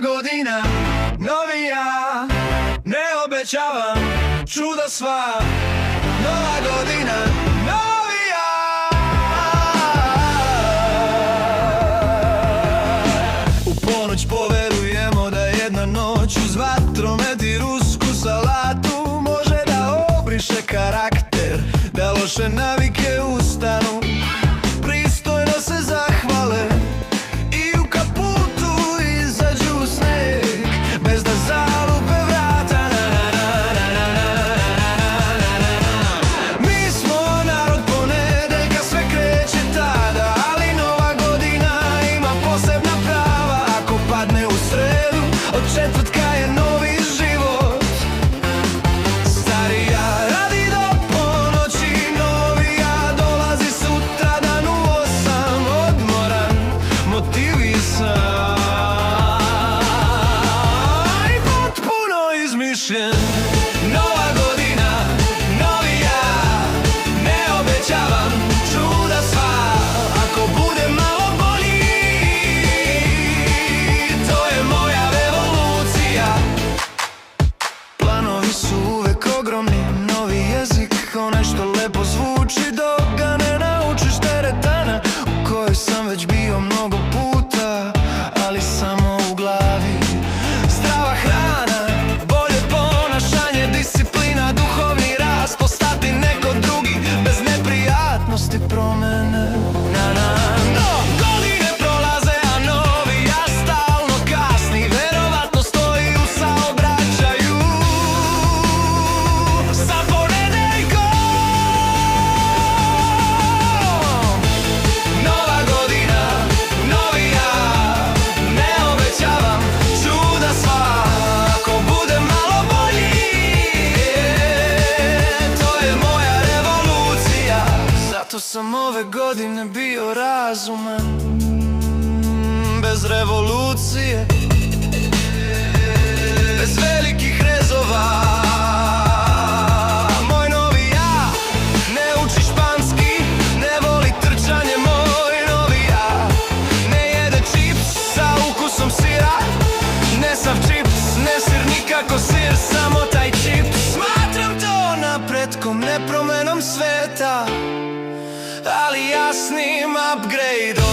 Nova godina, novi ja, ne obećavam čuda sva. Nova godina, novi ja. U ponoć poverujemo da jedna noć uz vatromet i rusku salatu može da obriše karakter, da loše navike ustanu, pristojno se zahvale i u kaputu izađu u sneg, bez da zalupe vrata. Mi smo narod ponedeljka, sve kreće tada, ali nova godina ima posebna prava. Ako padne u sredu, od četvrtka je novi život. Starija radi do ponoći, novi ja dolazi sutradan u 8, odmoran, motivisan i potpuno izmišljen. Nova godina, novi ja, ne obećavam čuda sva. Ako bude malo bolji, to je moja revolucija. Planovi su uvek ogromni, novi jezik, onaj što lepo zvuči dok ga ne naučiš. Teretana u kojoj sam već bio mnogo puta, ali samo u glavi. Zdrava hrana, bolje ponašanje, disciplina, duhovni rast, postati neko drugi, bez neprijatnosti promene. No, godine prolaze, a novi ja stalno kasni, verovatno stoji u saobraćaju sa ponedeljkom. Nova godina, novi ja, ne obećavam čuda sva. Ako bude malo bolji, to je moja revolucija. Zato sam ove godine bio razuman, bez revolucije, bez velikih rezova. Moj novi ja ne uči španski, ne voli trčanje. Moj novi ja ne jede čips sa ukusom sira, ne sav čips, ne sir, nikako sir, samo taj čips. Smatram to napretkom, ne promenom sveta, ali jasnim upgrade-om.